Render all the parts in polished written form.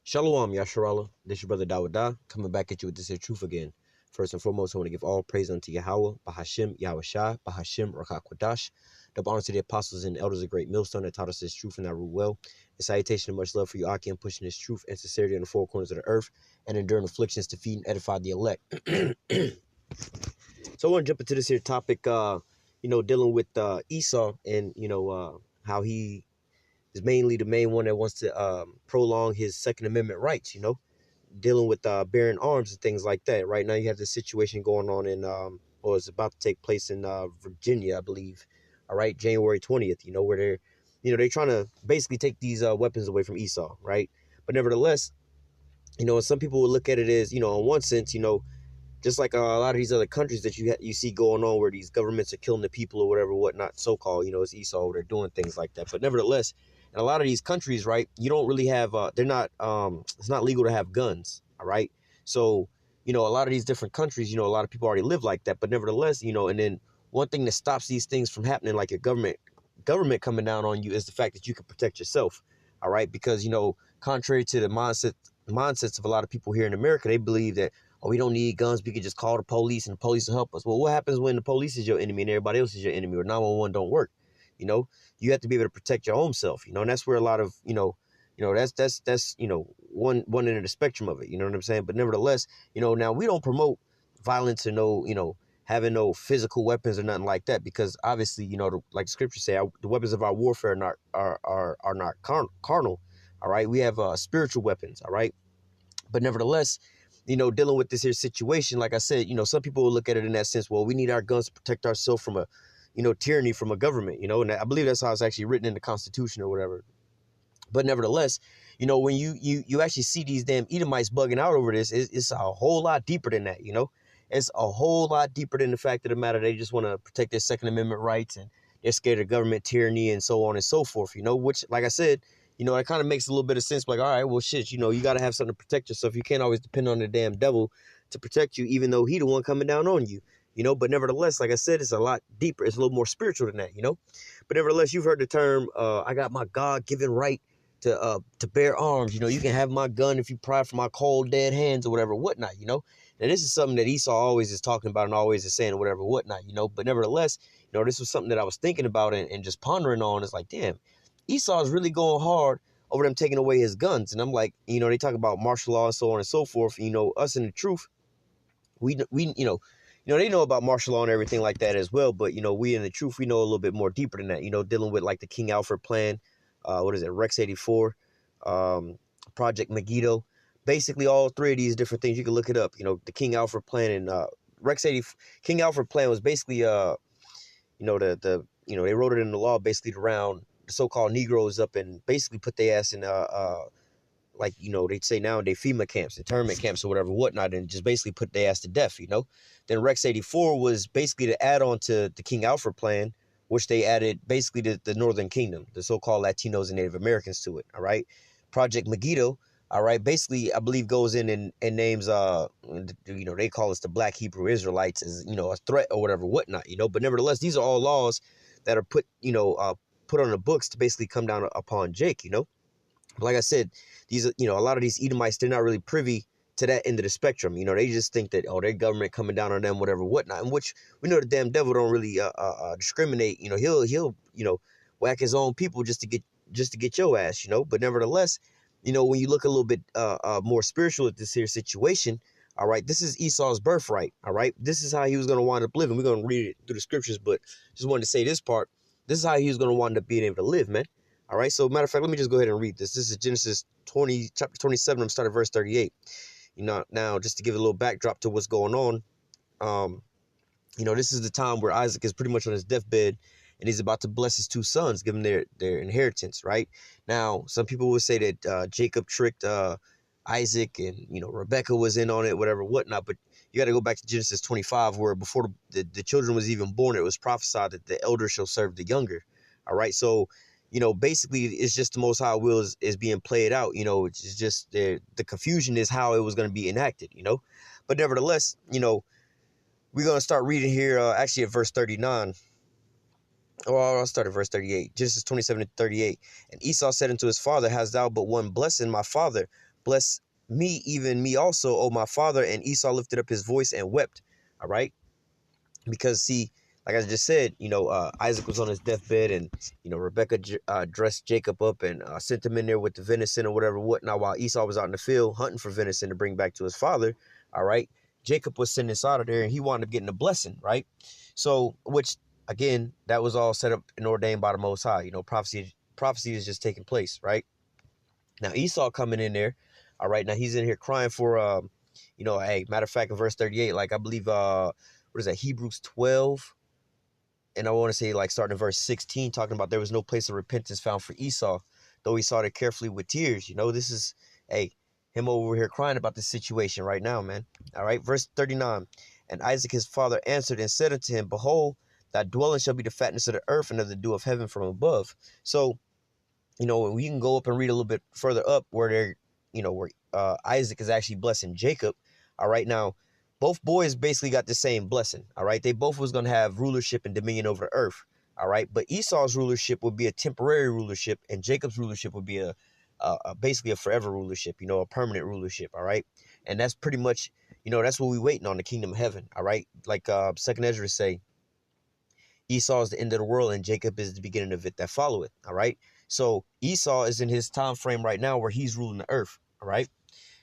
Shalom, Yasharallah. This your brother Dawada, coming back at you with this here truth again. First and foremost, I want to give all praise unto YAHAWAH, BAHASHIM, YAHAWASHI, BAHASHIM, RAKAKWADASH. Double honor to the apostles and elders of great millstone that taught us this truth and that rule well. A salutation and much love for you, Aki, and pushing this truth and sincerity in the four corners of the earth and enduring afflictions to feed and edify the elect. So I want to jump into this here topic, dealing with Esau and, how he is mainly the main one that wants to prolong his Second Amendment rights, dealing with bearing arms and things like that. Right now you have this situation going on in, or it's about to take place in Virginia, I believe. All right, January 20th, where they're trying to basically take these weapons away from Esau, right? But nevertheless, some people will look at it as, in one sense, just like a lot of these other countries that you see going on where these governments are killing the people or whatever, whatnot, so-called, it's Esau, they're doing things like that. But nevertheless, in a lot of these countries, right, you don't really have, it's not legal to have guns, all right? So, a lot of these different countries, a lot of people already live like that. But nevertheless, and then one thing that stops these things from happening, like your government coming down on you, is the fact that you can protect yourself, all right? Because, contrary to the mindsets of a lot of people here in America, they believe that, oh, we don't need guns, we can just call the police and the police will help us. Well, what happens when the police is your enemy and everybody else is your enemy, or 911 don't work? You have to be able to protect your own self, and that's where a lot of, that's one end of the spectrum of it, you know what I'm saying? But nevertheless, now we don't promote violence or having no physical weapons or nothing like that, because obviously, like the scriptures say, the weapons of our warfare are not carnal, all right? We have spiritual weapons, all right? But nevertheless, dealing with this here situation, like I said, some people will look at it in that sense. Well, we need our guns to protect ourselves from a, tyranny from a government, and I believe that's how it's actually written in the Constitution or whatever. But nevertheless, when you actually see these damn Edomites bugging out over this, it's a whole lot deeper than that, It's a whole lot deeper than the fact of the matter. They just want to protect their Second Amendment rights, and they're scared of government tyranny and so on and so forth, which, like I said, it kind of makes a little bit of sense. Like, all right, well, shit, you got to have something to protect yourself. You can't always depend on the damn devil to protect you, even though he the one coming down on you, But nevertheless, like I said, it's a lot deeper. It's a little more spiritual than that, But nevertheless, you've heard the term, I got my God-given right to bear arms. You can have my gun if you pry from my cold, dead hands or whatever, whatnot, Now, this is something that Esau always is talking about and always is saying whatever, whatnot, But nevertheless, this was something that I was thinking about and just pondering on. It's like, damn, Esau is really going hard over them taking away his guns. And I'm like, they talk about martial law and so on and so forth. Us in the truth, we they know about martial law and everything like that as well. But, we in the truth, we know a little bit more deeper than that, dealing with like the King Alfred plan, Rex 84, Project Megiddo. Basically, all three of these different things, you can look it up. The King Alfred plan and King Alfred plan was basically, they wrote it in the law basically to round the so-called Negroes up and basically put their ass in they'd say nowadays FEMA camps, internment camps or whatever, whatnot, and just basically put their ass to death, Then Rex 84 was basically to add on to the King Alfred plan, which they added basically to the Northern Kingdom, the so-called Latinos and Native Americans to it, all right? Project Megiddo, all right, basically, I believe goes in and names, they call us the Black Hebrew Israelites as, a threat or whatever, whatnot, But nevertheless, these are all laws that are put on the books to basically come down upon Jake, Like I said, these, a lot of these Edomites, they're not really privy to that end of the spectrum. They just think that, oh, their government coming down on them, whatever, whatnot. And which we know the damn devil don't really discriminate. He'll whack his own people just to get your ass, But nevertheless, when you look a little bit more spiritual at this here situation, all right, this is Esau's birthright. All right, this is how he was going to wind up living. We're going to read it through the scriptures, but just wanted to say this part. This is how he was going to wind up being able to live, man. All right, so matter of fact, let me just go ahead and read this. This is Genesis 20, chapter 27. I'm starting at verse 38. Now, just to give a little backdrop to what's going on, this is the time where Isaac is pretty much on his deathbed, and he's about to bless his two sons, give them their inheritance, right? Now, some people would say that Jacob tricked Isaac and, Rebecca was in on it, whatever, whatnot. But you got to go back to Genesis 25, where before the children was even born, it was prophesied that the elder shall serve the younger. All right, so basically, it's just the Most High will is being played out. It's just the confusion is how it was going to be enacted, But nevertheless, we're going to start reading here actually at verse 39. Well, I'll start at verse 38. Genesis 27 to 38. And Esau said unto his father, hast thou but one blessing, my father? bless me, even me also, O my father. And Esau lifted up his voice and wept. All right. Because see, like I just said, Isaac was on his deathbed, and Rebecca dressed Jacob up and sent him in there with the venison or whatever whatnot, while Esau was out in the field hunting for venison to bring back to his father. All right, Jacob was sent inside of there, and he wound up getting a blessing, right? So, which again, that was all set up and ordained by the Most High. Prophecy is just taking place, right? Now Esau coming in there, all right. Now he's in here crying for, hey, matter of fact, in verse 38, like I believe, what is that, Hebrews 12, and I want to say like starting in verse 16, talking about there was no place of repentance found for Esau, though he sought it carefully with tears. This is, hey, him over here crying about this situation right now, man. All right, verse 39, and Isaac his father answered and said unto him, behold, thy dwelling shall be the fatness of the earth and of the dew of heaven from above. So, we can go up and read a little bit further up where where Isaac is actually blessing Jacob. All right, now both boys basically got the same blessing. All right, they both was going to have rulership and dominion over the earth. All right, but Esau's rulership would be a temporary rulership, and Jacob's rulership would be basically a forever rulership, a permanent rulership. All right, and that's pretty much, that's what we waiting on, the kingdom of heaven. All right, like Second Ezra say, Esau is the end of the world and Jacob is the beginning of it that followeth. All right. So Esau is in his time frame right now where he's ruling the earth. All right.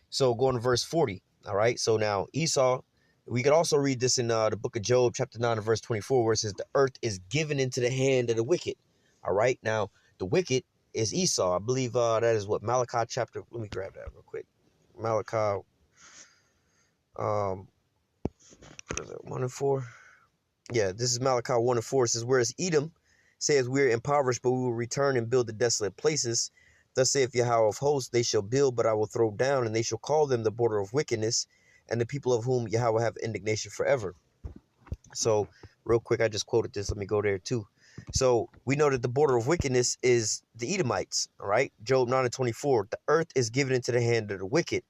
So going to verse 40. All right. So now Esau, we could also read this in the book of Job, chapter 9 and verse 24, where it says the earth is given into the hand of the wicked. All right. Now the wicked is Esau. I believe that is what Malachi chapter. Let me grab that real quick. Malachi. What is it? 1 and 4. Yeah, this is Malachi 1 and 4. It says, whereas Edom says, we are impoverished, but we will return and build the desolate places. Thus saith Yahawah of hosts, they shall build, but I will throw down, and they shall call them the border of wickedness, and the people of whom Yahawah have indignation forever. So, real quick, I just quoted this. Let me go there too. So, we know that the border of wickedness is the Edomites, all right? Job 9 and 24. The earth is given into the hand of the wicked,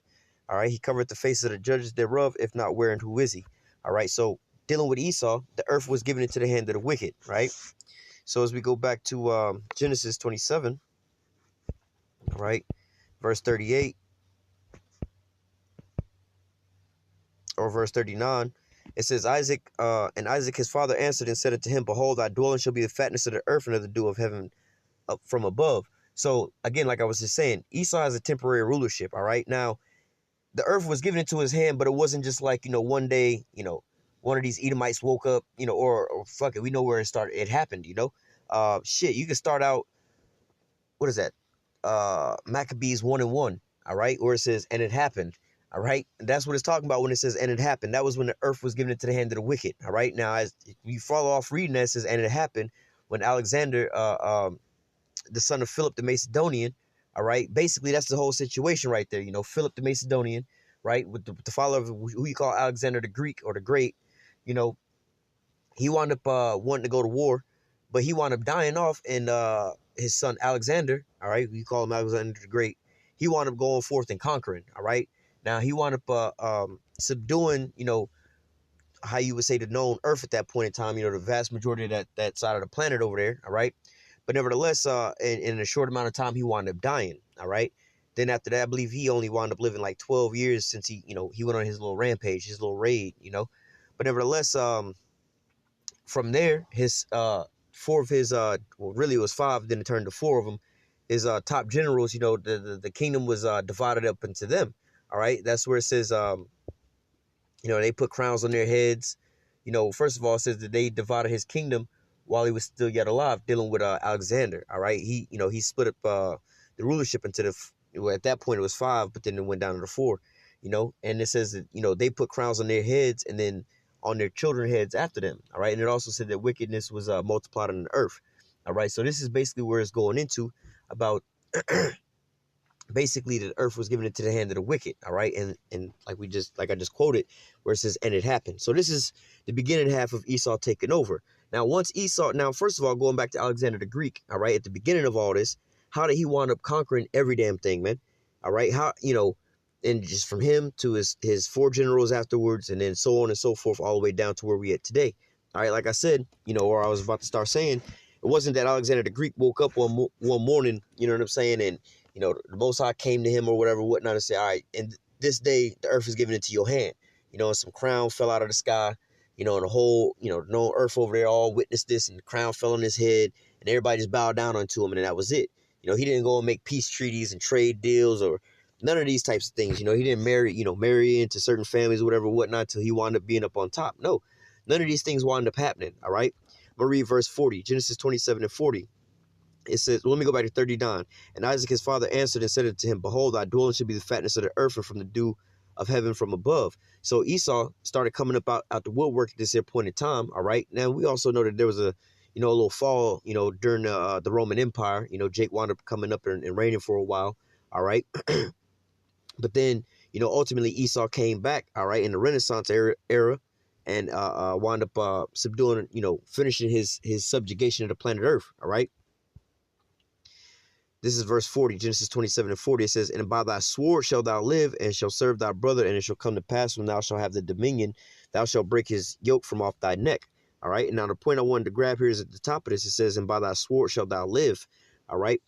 all right? He covereth the faces of the judges thereof, if not where and who is he? All right, so dealing with Esau, the earth was given into the hand of the wicked, right? So as we go back to Genesis 27, all right, verse 38 or verse 39, it says, and Isaac his father answered and said unto him, behold, thy dwelling shall be the fatness of the earth and of the dew of heaven up from above. So again, like I was just saying, Esau has a temporary rulership, all right? Now, the earth was given into his hand, but it wasn't just like, one day, one of these Edomites woke up, or fuck it, we know where it started. It happened, shit, you can start out, what is that? Maccabees 1 and 1, all right, where it says, and it happened, all right, and that's what it's talking about when it says, and it happened. That was when the earth was given into the hand of the wicked, all right. Now, as you follow off reading that, it says, and it happened when Alexander, the son of Philip the Macedonian, all right, basically that's the whole situation right there, Philip the Macedonian, right, with the follower of who you call Alexander the Greek or the Great, he wound up wanting to go to war, but he wound up dying off, and his son Alexander, all right, we call him Alexander the Great, he wound up going forth and conquering, all right. Now he wound up subduing, how you would say the known earth at that point in time, the vast majority of that side of the planet over there, all right. But nevertheless, in a short amount of time, he wound up dying, all right. Then after that, I believe he only wound up living like 12 years since he went on his little rampage, his little raid, But nevertheless, from there, his four of his really it was five, then it turned to four of them. His top generals, the kingdom was divided up into them. All right, that's where it says, they put crowns on their heads. First of all, it says that they divided his kingdom while he was still yet alive, dealing with Alexander. All right, he split up the rulership into at that point it was five, but then it went down to the four. And it says that they put crowns on their heads and then on their children's heads after them. All right, and it also said that wickedness was multiplied on the earth. All right, so this is basically where it's going into about. Basically, the earth was given into the hand of the wicked, all right, and like I just quoted, where it says, and it happened. So this is the beginning half of Esau taking over. Now, first of all, going back to Alexander the Greek, all right, at the beginning of all this, how did he wind up conquering every damn thing, man? All right, how, and just from him to his four generals afterwards, and then so on and so forth, all the way down to where we at today. All right, like I said, or I was about to start saying, it wasn't that Alexander the Greek woke up one morning, you know what I'm saying, and You know, the Most High came to him or whatever, whatnot, and said, all right, and this day the earth is given into your hand. You know, and some crown fell out of the sky, you know, and the whole, you know, no earth over there all witnessed this, and the crown fell on his head, and everybody just bowed down unto him, and that was it. You know, he didn't go and make peace treaties and trade deals or none of these types of things. You know, he didn't marry into certain families or whatever, whatnot, until he wound up being up on top. No, none of these things wound up happening, all right? I'm going to read verse 40, Genesis 27 and 40. It says, well, let me go back to 39. And Isaac his father answered and said unto him, behold, thy dwelling should be the fatness of the earth and from the dew of heaven from above. So Esau started coming up out the woodwork at this point in time, all right? Now, we also know that there was a little fall, during the Roman Empire. Jake wound up coming up and reigning for a while, all right? But then, ultimately Esau came back, all right, in the Renaissance era and wound up subduing, finishing his subjugation of the planet Earth, all right? This is verse 40, Genesis 27 and 40. It says, and by thy sword shalt thou live, and shall serve thy brother, and it shall come to pass when thou shalt have the dominion, thou shalt break his yoke from off thy neck. All right. And now the point I wanted to grab here is at the top of this. It says, and by thy sword shalt thou live. All right.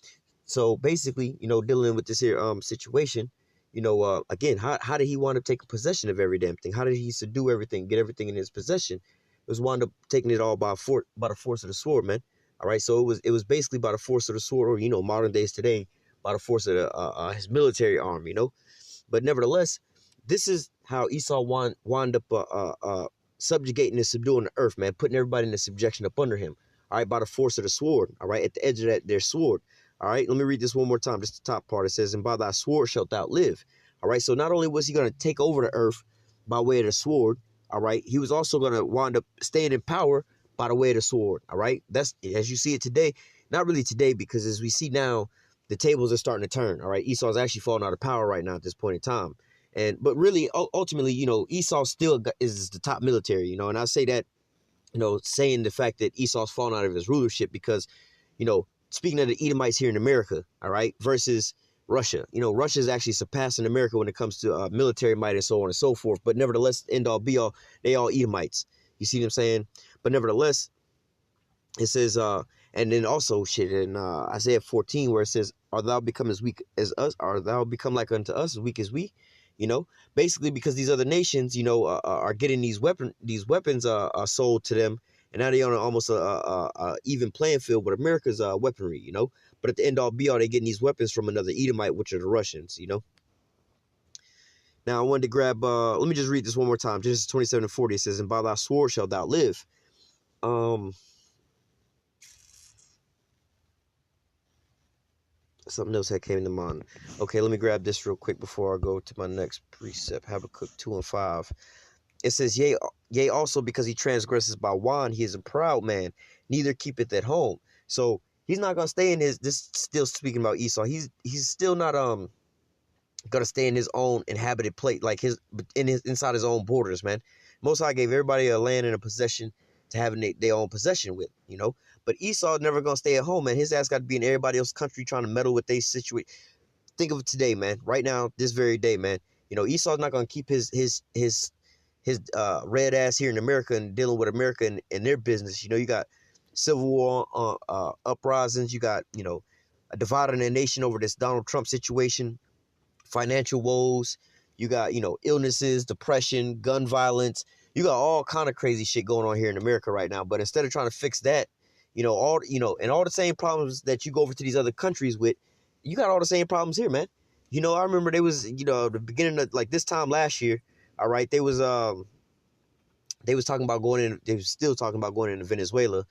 So basically, dealing with this here situation, again, how did he wind up taking possession of every damn thing? How did he subdue everything, get everything in his possession? It was wound up taking it all by the force of the sword, man. All right, so it was basically by the force of the sword, or modern days today, by the force of his military arm, But nevertheless, this is how Esau wound up subjugating and subduing the earth, man, putting everybody in the subjection up under him. All right, by the force of the sword. All right, at the edge of their sword. All right, let me read this one more time, just the top part. It says, and by thy sword shalt thou live. All right, so not only was he going to take over the earth by way of the sword, all right, he was also going to wind up staying in power by the way of the sword, all right? That's as you see it today. Not really today, because as we see now, the tables are starting to turn, all right? Esau's actually falling out of power right now at this point in time. But really, ultimately, Esau still is the top military, and I say that, saying the fact that Esau's fallen out of his rulership because, speaking of the Edomites here in America, all right, versus Russia. Russia is actually surpassing America when it comes to military might and so on and so forth. But nevertheless, end all be all, they all Edomites. You see what I'm saying? But nevertheless, it says, and then also shit in Isaiah 14, where it says, art thou become as weak as us? Art thou become like unto us, as weak as we? Basically because these other nations, are getting these weapons sold to them, and now they're on almost a even playing field with America's weaponry, But at the end all be all, they're getting these weapons from another Edomite, which are the Russians, Now, I wanted to grab, let me just read this one more time. Genesis 27 and 40, it says, and by thy sword shalt thou live. Something else that came to mind. Okay, let me grab this real quick before I go to my next precept. Habakkuk 2 and 5. It says, yea, also because he transgresses by wine, he is a proud man, neither keepeth at home. So he's not gonna stay in his, this still speaking about Esau, he's still not gonna stay in his own inhabited place, like inside his own borders, man. Most High gave everybody a land and a possession to have their own possession with, But Esau never gonna stay at home, man. His ass got to be in everybody else's country trying to meddle with their situation. Think of it today, man. Right now, this very day, man. Esau's not gonna keep his red ass here in America and dealing with America and their business. You got civil war uprisings. You got a dividing the nation over this Donald Trump situation. Financial woes, you got, illnesses, depression, gun violence. You got all kind of crazy shit going on here in America right now. But instead of trying to fix that, and all the same problems that you go over to these other countries with, you got all the same problems here, man. I remember they was, the beginning of like this time last year, all right, they was talking about they was still talking about going into Venezuela,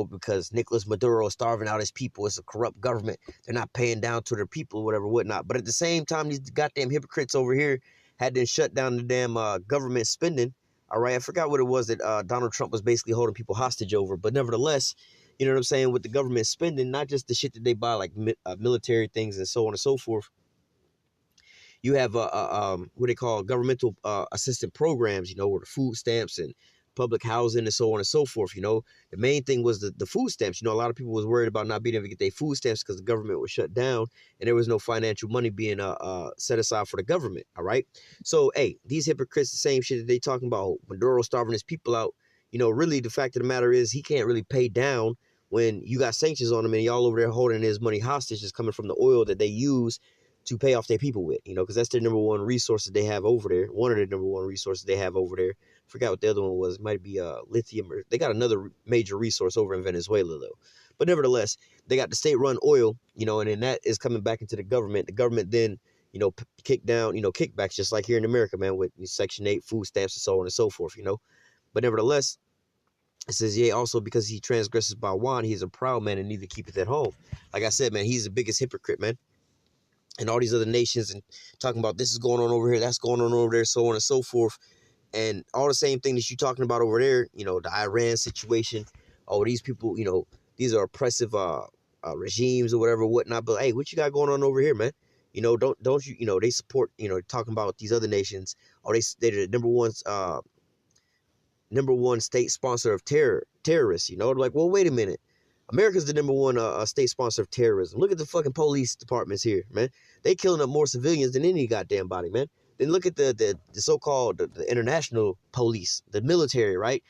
because Nicolas Maduro is starving out his people. It's a corrupt government. They're not paying down to their people, whatever, whatnot. But at the same time, these goddamn hypocrites over here had to shut down the damn government spending. All right, I forgot what it was that Donald Trump was basically holding people hostage over. But nevertheless, you know what I'm saying, with the government spending, not just the shit that they buy, like military things and so on and so forth. You have what they call governmental assistance programs, with the food stamps and public housing and so on and so forth. The main thing was the food stamps. A lot of people was worried about not being able to get their food stamps because the government was shut down and there was no financial money being set aside for the government. All right. So, hey, these hypocrites, the same shit that they talking about, Maduro starving his people out. Really, the fact of the matter is he can't really pay down when you got sanctions on them and y'all over there holding his money hostage is coming from the oil that they use to pay off their people with, you know, because that's their number one resource that they have over there. One of the number one resources they have over there. Forgot what the other one was. It might be lithium, or they got another major resource over in Venezuela though. But nevertheless, they got the state-run oil, you know, and then that is coming back into the government. The government then, you know, kick down, you know, kickbacks, just like here in America, man, with Section 8 food stamps and so on and so forth, you know. But nevertheless, it says, yea, also because he transgresses by wine, he is a proud man and neither keepeth at home. Like I said, man, he's the biggest hypocrite, man. And all these other nations and talking about this is going on over here, that's going on over there, so on and so forth. And all the same thing that you're talking about over there, you know, the Iran situation, oh, these people, you know, these are oppressive regimes or whatever, whatnot. But hey, what you got going on over here, man? You know, don't you, you know, they support, you know, talking about these other nations. Oh, they're the number one state sponsor of terrorists. You know, like, well, wait a minute. America's the number one state sponsor of terrorism. Look at the fucking police departments here, man. They killing up more civilians than any goddamn body, man. Then look at the so-called the international police, the military, right?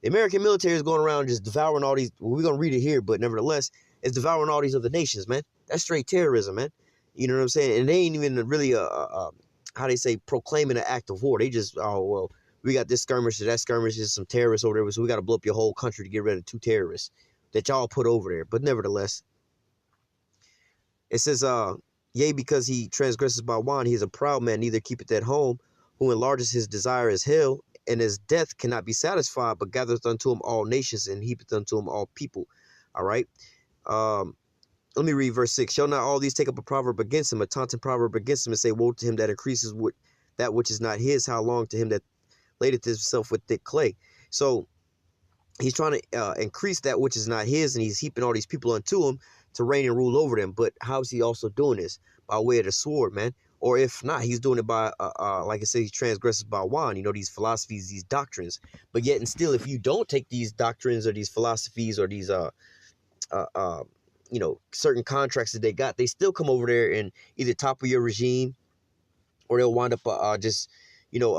The American military is going around just devouring all these. Well, we're gonna read it here, but nevertheless, it's devouring all these other nations, man. That's straight terrorism, man. You know what I'm saying? And they ain't even really how they say proclaiming an act of war. They just, oh well, we got this skirmish, that skirmish is some terrorists over there, so we got to blow up your whole country to get rid of 2 terrorists that y'all put over there. But nevertheless, it says, yea, because he transgresses by wine, he is a proud man, neither keepeth at home, who enlarges his desire as hell, and his death cannot be satisfied, but gathereth unto him all nations, and heapeth unto him all people. All right. Let me read verse 6. Shall not all these take up a proverb against him, a taunting proverb against him, and say, woe to him that increases with that which is not his, how long to him that ladeth himself with thick clay. So he's trying to increase that which is not his, and he's heaping all these people unto him to reign and rule over them. But how is he also doing this? By way of the sword, man. Or if not, he's doing it by, like I said, he transgresses by wine, you know, these philosophies, these doctrines. But yet and still, if you don't take these doctrines or these philosophies or these, you know, certain contracts that they got, they still come over there and either topple your regime, or they'll wind up just, you know,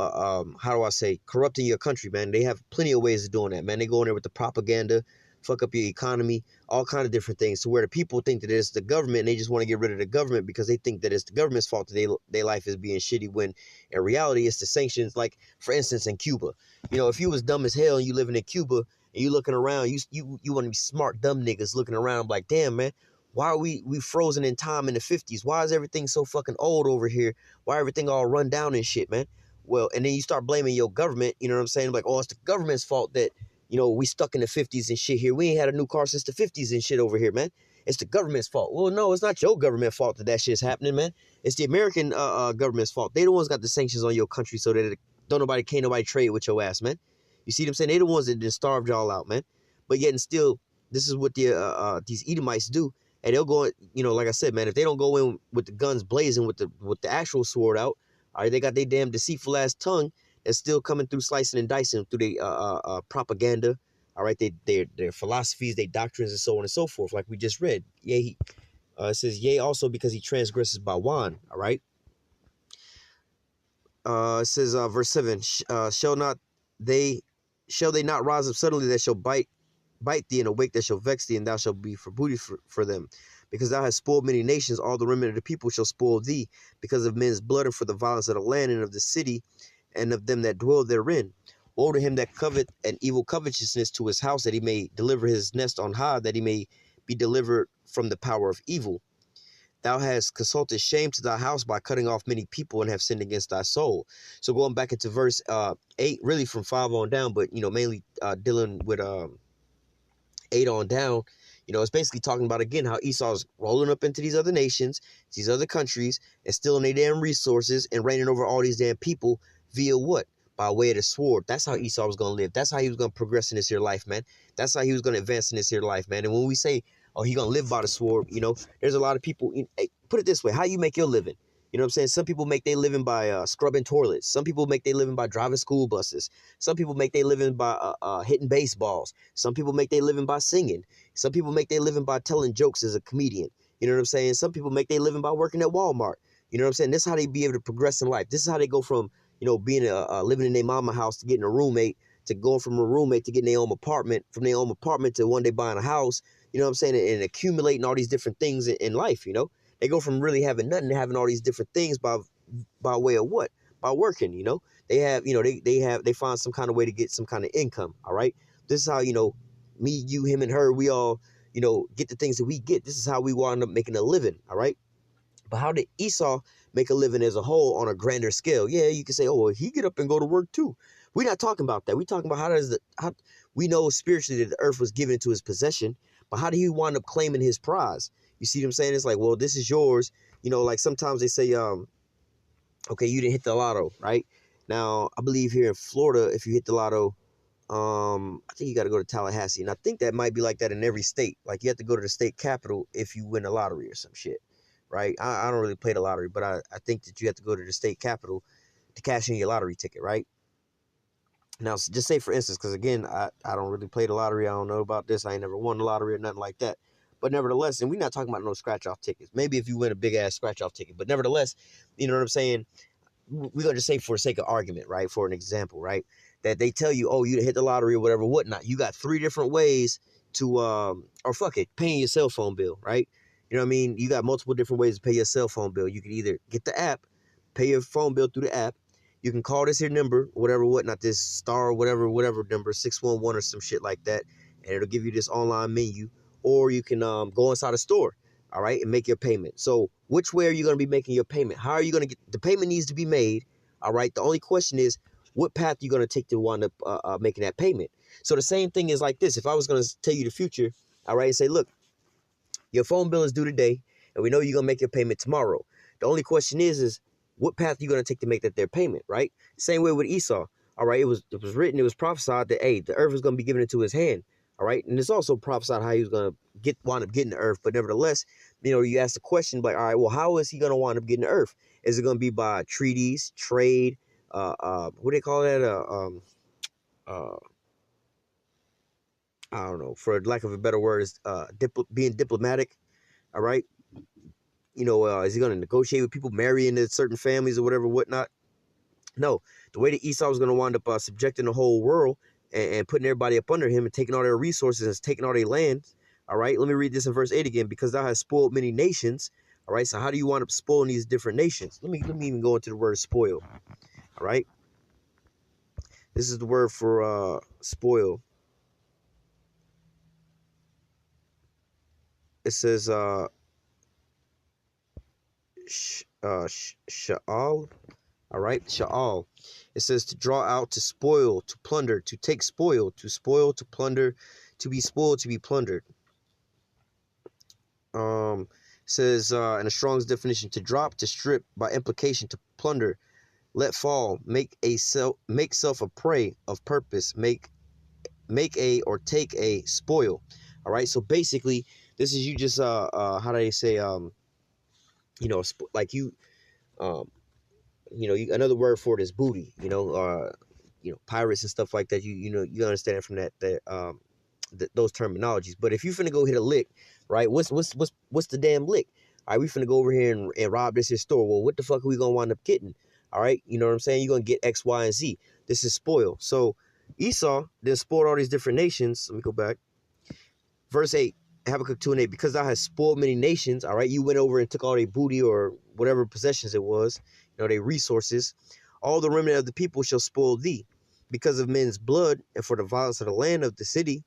how do I say, corrupting your country, man. They have plenty of ways of doing that, man. They go in there with the propaganda, fuck up your economy, all kind of different things, to where the people think that it's the government and they just want to get rid of the government because they think that it's the government's fault that their life is being shitty, when in reality it's the sanctions. Like, for instance, in Cuba, you know, if you was dumb as hell and you living in Cuba and you looking around, you want to be smart dumb niggas looking around like, damn, man, why are we frozen in time in the 50s? Why is everything so fucking old over here? Why everything all run down and shit, man? Well, and then you start blaming your government, you know what I'm saying? Like, oh, it's the government's fault that, you know, we stuck in the 50s and shit here. We ain't had a new car since the 50s and shit over here, man. It's the government's fault. Well, no, it's not your government fault that that shit's happening, man. It's the American government's fault. They the ones got the sanctions on your country so that can't nobody trade with your ass, man. You see what I'm saying? They the ones that just starved y'all out, man. But yet and still, this is what these Edomites do. And they'll go, you know, like I said, man, if they don't go in with the guns blazing with the actual sword out, all right, they got their damn deceitful ass tongue that's still coming through slicing and dicing through their propaganda. All right, their philosophies, their doctrines, and so on and so forth, like we just read. Yea, it says, yea, also because he transgresses by wine. All right. It says, verse 7, shall they not rise up suddenly that shall bite thee, and awake that shall vex thee, and thou shalt be for booty for them. Because thou hast spoiled many nations, all the remnant of the people shall spoil thee, because of men's blood, and for the violence of the land, and of the city, and of them that dwell therein. Woe to him that covet an evil covetousness to his house, that he may deliver his nest on high, that he may be delivered from the power of evil. Thou hast consulted shame to thy house by cutting off many people, and have sinned against thy soul. So going back into verse 8, really from 5 on down, but, you know, mainly dealing with 8 on down, you know, it's basically talking about, again, how Esau's rolling up into these other nations, these other countries, and stealing their damn resources and reigning over all these damn people via what? By way of the sword. That's how Esau was going to live. That's how he was going to progress in this here life, man. That's how he was going to advance in this here life, man. And when we say, oh, he going to live by the sword, you know, there's a lot of people, hey, put it this way, how you make your living? You know what I'm saying? Some people make their living by scrubbing toilets. Some people make their living by driving school buses. Some people make their living by hitting baseballs. Some people make their living by singing. Some people make their living by telling jokes as a comedian. You know what I'm saying? Some people make their living by working at Walmart. You know what I'm saying? This is how they be able to progress in life. This is how they go from, you know, being living in their mama house to getting a roommate, to going from a roommate to getting their own apartment, from their own apartment to one day buying a house, you know what I'm saying, and accumulating all these different things in life, you know. They go from really having nothing to having all these different things by way of what? By working, you know. They have, you know, they find some kind of way to get some kind of income, all right? This is how, you know, me, you, him, and her, we all, you know, get the things that we get. This is how we wind up making a living, all right? But how did Esau make a living as a whole on a grander scale? Yeah, you can say, oh, well, he get up and go to work too. We're not talking about that. We're talking about how we know spiritually that the earth was given into his possession, but how did he wind up claiming his prize? You see what I'm saying? It's like, well, this is yours. You know, like sometimes they say, okay, you didn't hit the lotto, right? Now, I believe here in Florida, if you hit the lotto, I think you got to go to Tallahassee, and I think that might be like that in every state. Like you have to go to the state capital if you win a lottery or some shit, right? I don't really play the lottery, but I think that you have to go to the state capital to cash in your lottery ticket, right? Now, just say for instance, because again, I don't really play the lottery. I don't know about this. I ain't never won the lottery or nothing like that. But nevertheless, and we're not talking about no scratch off tickets. Maybe if you win a big ass scratch off ticket, but nevertheless, you know what I'm saying? We're going to say for the sake of argument, right? For an example, right? That they tell you, oh, you hit the lottery or whatever, whatnot. You got 3 different ways to, or fuck it, paying your cell phone bill, right? You know what I mean? You got multiple different ways to pay your cell phone bill. You can either get the app, pay your phone bill through the app. You can call this here number, whatever, whatnot, this star, whatever number, 611 or some shit like that. And it'll give you this online menu. Or you can go inside a store, all right, and make your payment. So which way are you going to be making your payment? How are you going to get the payment needs to be made, all right? The only question is what path you're going to take to wind up making that payment. So the same thing is like this. If I was going to tell you the future, all right, and say, look, your phone bill is due today, and we know you're going to make your payment tomorrow. The only question is what path you're going to take to make that their payment, right? Same way with Esau, all right? It was written, it was prophesied that, hey, the earth is going to be given into his hand, all right? And it's also prophesied how he was going to wind up getting the earth. But nevertheless, you know, you ask the question, like, all right, well, how is he going to wind up getting the earth? Is it going to be by treaties, trade, what do they call that? I don't know, for lack of a better word, is being diplomatic, all right? You know, is he going to negotiate with people, marry into certain families or whatever, whatnot? No, the way that Esau was going to wind up subjecting the whole world and putting everybody up under him and taking all their resources and taking all their land. All right, let me read this in verse 8 again. Because thou hast spoiled many nations. All right, so how do you wind up spoiling these different nations? Let me even go into the word spoil. All right, this is the word for spoil. It says sha'al. All right, sha'al. It says to draw out, to spoil, to plunder, to take spoil, to plunder, to be spoiled, to be plundered. Says in a Strong's definition, to drop, to strip, by implication, to plunder, let fall, make self a prey of purpose, make a or take a spoil. All right, so basically, this is you just how do they say you know, like you another word for it is booty, you know, pirates and stuff like that. You know, you understand from that those terminologies. But if you finna go hit a lick, right? What's the damn lick? All right, we finna go over here and rob this here store. Well, what the fuck are we gonna wind up getting? All right, you know what I'm saying? You're gonna get X, Y, and Z. This is spoil. So Esau then spoiled all these different nations. Let me go back. Verse 8, Habakkuk 2 and 8, because thou hast spoiled many nations, all right, you went over and took all their booty or whatever possessions it was, you know, their resources. All the remnant of the people shall spoil thee because of men's blood and for the violence of the land of the city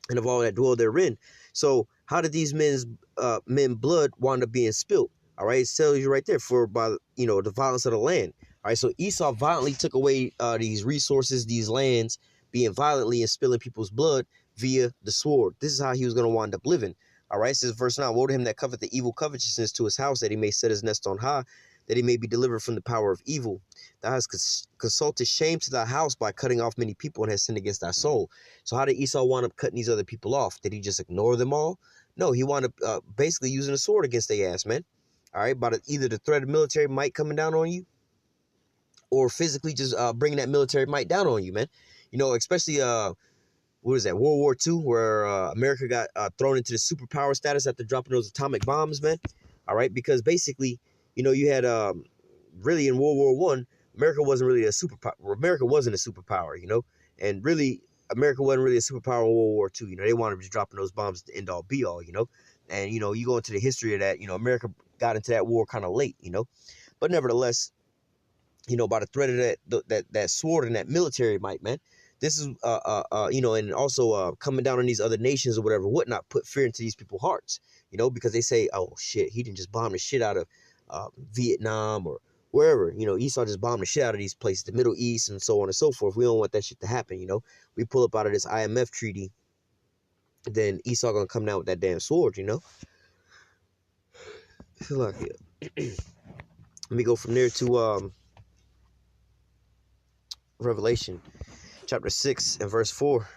and of all that dwell therein. So how did these men's blood wind up being spilt? All right, it tells you right there, for by, you know, the violence of the land. All right, so Esau violently took away these resources, these lands, being violently and spilling people's blood via the sword. This is how he was going to wind up living. All right, it says verse 9, woe to him that covet the evil covetousness to his house, that he may set his nest on high, that he may be delivered from the power of evil. Thou hast consulted shame to thy house by cutting off many people and has sinned against thy soul. So how did Esau wind up cutting these other people off? Did he just ignore them all? No, he wound up basically using a sword against their ass, man. All right, by either the threat of military might coming down on you, or physically just bringing that military might down on you, man. You know, especially what was that, World War II, where America got thrown into the superpower status after dropping those atomic bombs, man. All right, because basically, you know, you had in World War I, America wasn't really a superpower. America wasn't a superpower, you know, and really America wasn't really a superpower in World War II. You know, they wanted to be dropping those bombs at the end all be all, you know. And, you know, you go into the history of that, you know, America got into that war kind of late, you know. But nevertheless, you know, by the threat of that sword and that military might, man, this is, you know, and also coming down on these other nations or whatever, whatnot, put fear into these people's hearts, you know, because they say, oh, shit, he didn't just bomb the shit out of Vietnam or wherever, you know, Esau just bombed the shit out of these places, the Middle East and so on and so forth. We don't want that shit to happen, you know. We pull up out of this IMF treaty, then Esau gonna come down with that damn sword, you know. Look here. Let me go from there to Revelation chapter 6 and verse 4.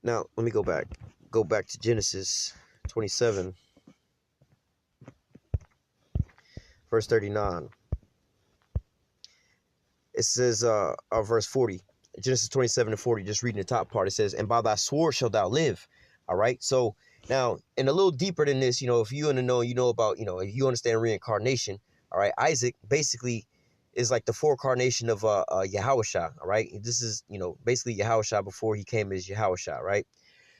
Now, let me go back to Genesis 27, verse 39. It says, verse 40, Genesis 27 and 40, just reading the top part, it says, and by thy sword shalt thou live. All right. So now, and a little deeper than this, you know, if you want to know, you know about, you know, if you understand reincarnation, all right, Isaac basically is like the forecarnation of YAHAWASHI, all right? This is, you know, basically YAHAWASHI before he came as YAHAWASHI, right?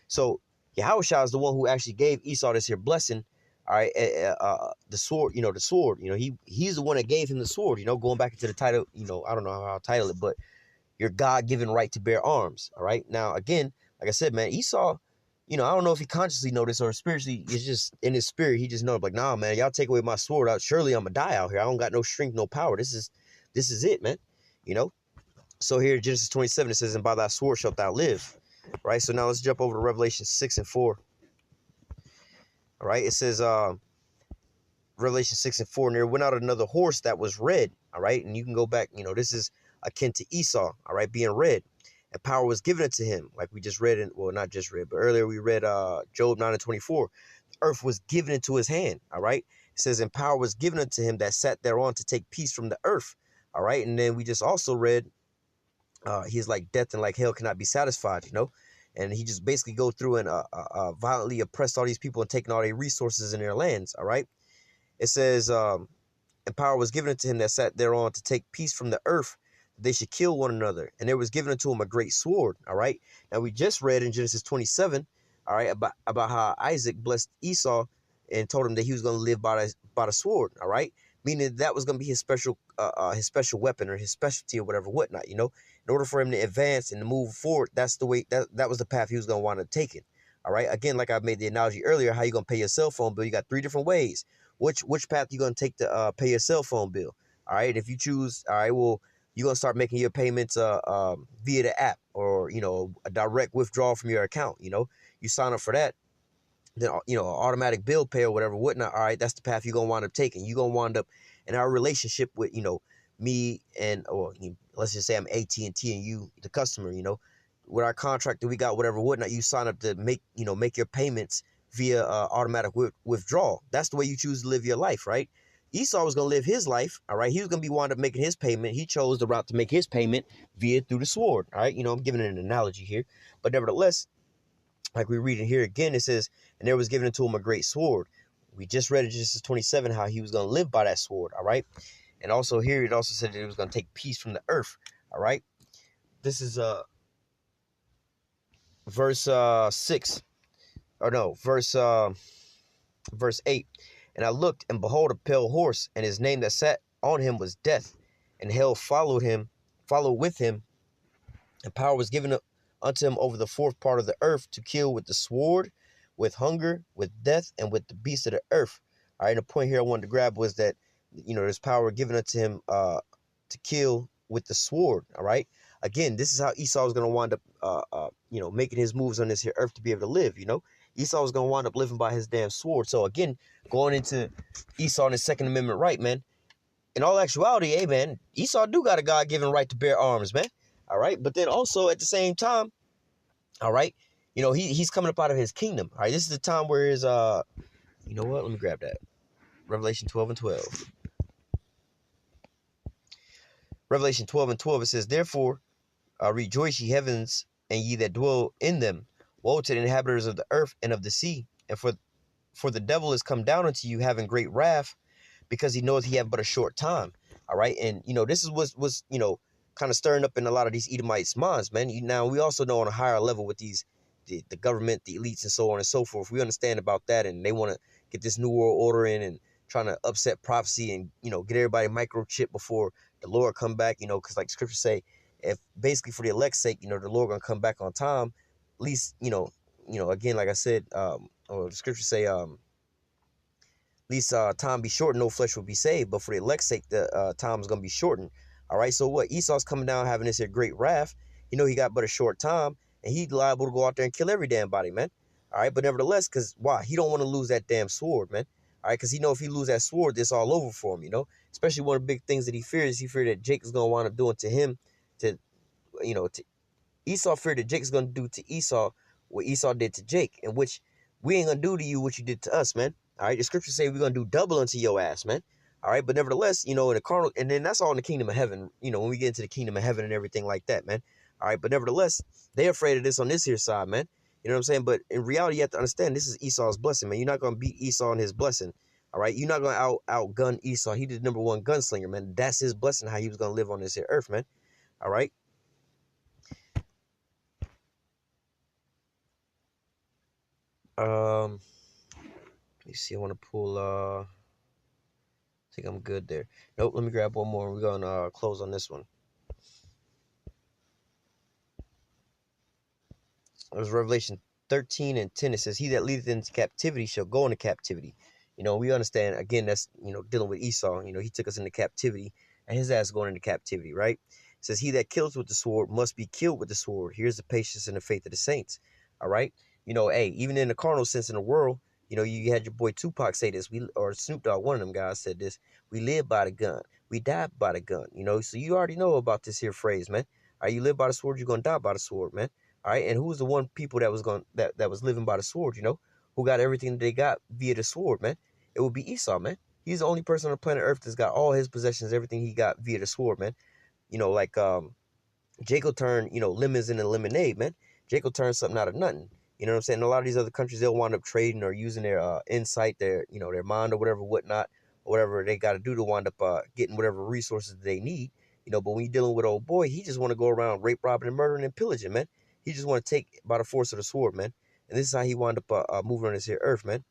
So YAHAWASHI is the one who actually gave Esau this here blessing, all right? The sword, you know, he's the one that gave him the sword, you know, going back into the title, you know, I don't know how I'll title it, but your God-given right to bear arms, all right? Now, again, like I said, man, Esau, you know, I don't know if he consciously noticed or spiritually, it's just in his spirit, he just knows, like, nah, man, y'all take away my sword out, surely I'm gonna die out here. I don't got no strength, no power. This is it, man, you know? So here in Genesis 27, it says, and by thy sword shalt thou live, right? So now let's jump over to Revelation 6 and 4, all right? It says, Revelation 6 and 4, and there went out another horse that was red, all right? And you can go back, you know, this is akin to Esau, all right, being red. And power was given unto him, like we just read, well, not just read, but earlier we read Job 9 and 24. The earth was given into his hand, all right? It says, and power was given unto him that sat thereon to take peace from the earth, all right? And then we just also read, he's like death and like hell cannot be satisfied, you know? And he just basically go through and violently oppressed all these people and taking all their resources in their lands, all right? It says, and power was given unto him that sat thereon to take peace from the earth, they should kill one another. And there was given unto him a great sword, all right? Now, we just read in Genesis 27, all right, about how Isaac blessed Esau and told him that he was going to live by the sword, all right? Meaning that was going to be his special weapon or his specialty or whatever, whatnot, you know? In order for him to advance and to move forward, that's the way, that was the path he was going to want to take it, all right? Again, like I made the analogy earlier, how you going to pay your cell phone bill, you got 3 different ways. Which path you going to take to pay your cell phone bill, all right? If you choose, all right, well, you're going to start making your payments via the app or, you know, a direct withdrawal from your account, you know. You sign up for that, then, you know, automatic bill pay or whatever, whatnot, all right, that's the path you're going to wind up taking. You're going to wind up in our relationship with, you know, me and, or let's just say I'm AT&T and you, the customer, you know, with our contract that we got, whatever, whatnot, you sign up to make your payments via automatic withdrawal. That's the way you choose to live your life, right? Esau was going to live his life, all right? He was going to be wound up making his payment. He chose the route to make his payment through the sword, all right? You know, I'm giving an analogy here. But nevertheless, like we read in here again, it says, and there was given unto him a great sword. We just read in Genesis 27 how he was going to live by that sword, all right? And also here, it also said that it was going to take peace from the earth, all right? This is verse 6, or no, verse 8. And I looked, and behold, a pale horse, and his name that sat on him was Death, and hell followed with him, and power was given unto him over the fourth part of the earth to kill with the sword, with hunger, with death, and with the beasts of the earth. All right, and the point here I wanted to grab was that, you know, there's power given unto him to kill with the sword, all right? Again, this is how Esau is going to wind up, you know, making his moves on this here earth to be able to live, you know? Esau was going to wind up living by his damn sword. So, again, going into Esau and his Second Amendment right, man, in all actuality, hey, man, Esau do got a God-given right to bear arms, man, all right? But then also at the same time, all right, you know, he's coming up out of his kingdom, all right? This is the time where his, you know what, let me grab that. Revelation 12 and 12. Revelation 12 and 12, it says, therefore, rejoice, ye heavens, and ye that dwell in them. Woe to the inhabitants of the earth and of the sea. And for the devil is come down unto you, having great wrath, because he knoweth he have but a short time. All right. And, you know, this is was, you know, kind of stirring up in a lot of these Edomites' minds, man. Now, we also know on a higher level with the government, the elites, and so on and so forth. We understand about that, and they want to get this new world order in and trying to upset prophecy and, get everybody microchip before the Lord come back, because like scripture say, if basically for the elect's sake, the Lord gonna come back on time, at least, again, like I said, or the scripture say, least time be shortened, no flesh will be saved. But for the elect's sake, the time is going to be shortened. All right, so what? Esau's coming down having this here great wrath. He got but a short time, and he's liable to go out there and kill every damn body, man. All right, but nevertheless, because why? He don't want to lose that damn sword, man. All right, because he know if he lose that sword, it's all over for him, Especially one of the big things that he fears, that Jacob's going to wind up doing to him, to Esau feared that Jacob's going to do to Esau what Esau did to Jake, in which we ain't going to do to you what you did to us, man. All right, the scriptures say we're going to do double unto your ass, man. All right, but nevertheless, in the carnal, and then that's all in the kingdom of heaven, when we get into the kingdom of heaven and everything like that, man. All right, but nevertheless, they're afraid of this on this here side, man. You know what I'm saying? But in reality, you have to understand this is Esau's blessing, man. You're not going to beat Esau in his blessing. All right, you're not going to outgun Esau. He did #1 gunslinger, man. That's his blessing, how he was going to live on this here earth, man. All right. Let me see. I want to pull. I think I'm good there. Nope. Let me grab one more. We're gonna close on this one. It was Revelation 13:10. It says, "He that leadeth into captivity shall go into captivity." We understand again. That's dealing with Esau. He took us into captivity, and his ass going into captivity, right? It says, "He that kills with the sword must be killed with the sword." Here's the patience and the faith of the saints. All right. Hey, even in the carnal sense in the world. You had your boy Tupac say this, or Snoop Dogg, one of them guys said this, we live by the gun, we die by the gun, so you already know about this here phrase, man. All right, you live by the sword, you're going to die by the sword, man. All right, and who's the one people that was living by the sword, who got everything that they got via the sword, man? It would be Esau, man. He's the only person on the planet Earth that's got all his possessions, everything he got via the sword, man. Like Jacob turned, lemons into lemonade, man. Jacob turned something out of nothing. You know what I'm saying? A lot of these other countries, they'll wind up trading or using their insight, their mind or whatever, whatnot, or whatever they got to do to wind up getting whatever resources they need. But when you're dealing with old boy, he just want to go around rape, robbing, and murdering and pillaging, man. He just want to take by the force of the sword, man. And this is how he wound up moving on this here earth, man.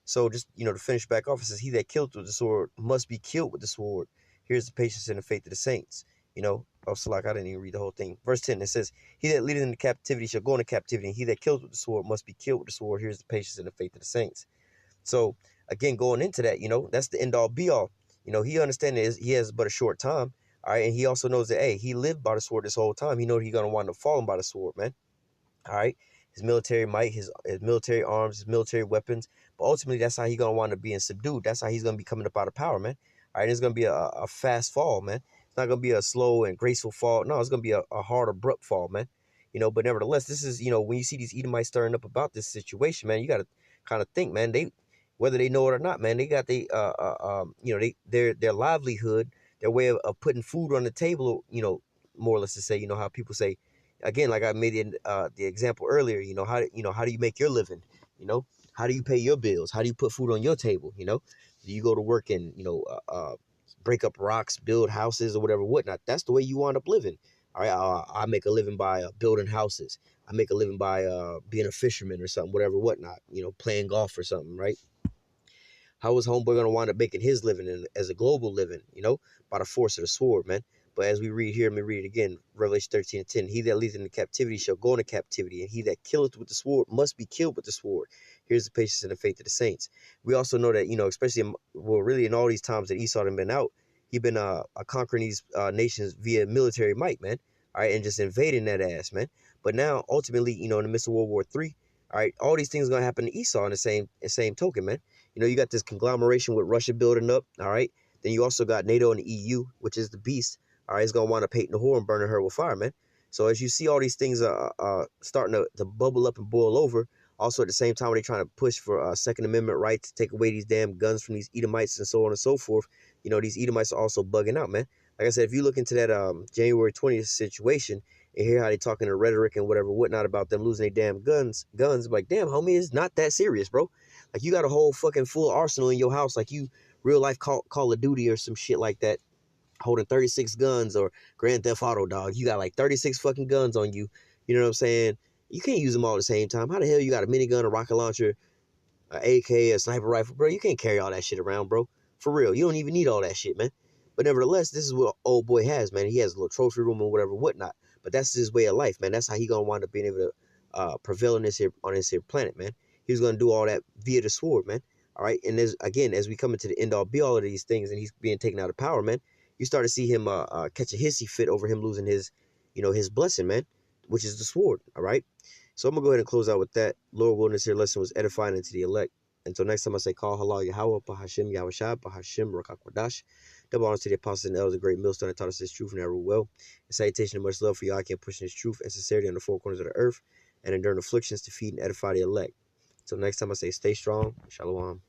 So just, to finish back off, it says, "He that killed with the sword must be killed with the sword. Here's the patience and the faith of the saints." Oh, so like I didn't even read the whole thing. Verse 10, it says, "He that leadeth into captivity shall go into captivity, and he that kills with the sword must be killed with the sword. Here's the patience and the faith of the saints." So again, going into that, that's the end all be all. He understands he has but a short time. All right, and he also knows that, hey, he lived by the sword this whole time. He knows he's gonna wind up falling by the sword, man. All right, his military might, his military arms, his military weapons, but ultimately that's how he's gonna wind up being subdued. That's how he's gonna be coming up out of power, man. All right, it's gonna be a fast fall, man. It's not gonna be a slow and graceful fall. No, it's gonna be a hard, abrupt fall, man. But nevertheless, this is, when you see these Edomites stirring up about this situation, man, you gotta kind of think, man. Whether they know it or not, man, they got their livelihood, their way of putting food on the table, more or less to say, how people say, again, like I made the example earlier, how do you make your living? How do you pay your bills? How do you put food on your table? Do you go to work and break up rocks, build houses or whatever, whatnot? That's the way you wind up living. All right, I make a living by building houses. I make a living by being a fisherman or something, whatever, whatnot. Playing golf or something, right? How is homeboy gonna wind up making his living as a global living? By the force of the sword, man. But as we read here, let me read it again. Revelation 13:10. "He that leadeth into captivity shall go into captivity, and he that killeth with the sword must be killed with the sword. Here's the patience and the faith of the saints." We also know that, especially really in all these times that Esau had been out, he been conquering these nations via military might, man. All right, and just invading that ass, man. But now, ultimately, in the midst of World War III, all right, all these things are gonna happen to Esau in the same token, man. You got this conglomeration with Russia building up, all right. Then you also got NATO and the EU, which is the beast. All right, it's gonna wind up hating the whore and burning her with fire, man. So as you see all these things starting to bubble up and boil over, also at the same time they're trying to push for Second Amendment rights to take away these damn guns from these Edomites and so on and so forth. These Edomites are also bugging out, man. Like I said, if you look into that January 20th situation and hear how they talking the rhetoric and whatever whatnot about them losing their damn guns, like, damn, homie, it's not that serious, bro. Like, you got a whole fucking full arsenal in your house, like you real life Call of Duty or some shit like that. holding 36 guns, or Grand Theft Auto, dog. You got like 36 fucking guns on you. You know what I'm saying? You can't use them all at the same time. How the hell you got a minigun, a rocket launcher, a AK, a sniper rifle, bro? You can't carry all that shit around, bro. For real. You don't even need all that shit, man. But nevertheless, this is what old boy has, man. He has a little trophy room and whatever, whatnot. But that's his way of life, man. That's how he gonna wind up being able to prevail on this here planet, man. He was gonna do all that via the sword, man. All right. And as we come into the end all be all of these things, and he's being taken out of power, man, you start to see him catch a hissy fit over him losing his, his blessing, man, which is the sword. All right. So I'm gonna go ahead and close out with that. Lord willing, this here lesson was edifying unto the elect. Until next time, I say, call halal Yahawah, Bahashim Yahawashi, Bahashim Rakakwadash. Double honors to the apostles and elders, the great millstone that taught us this truth and that rule well. And salutation and much love for y'all. I keep pushing this truth and sincerity on the four corners of the earth, and enduring afflictions to feed and edify the elect. Until next time, I say, stay strong. Shalom.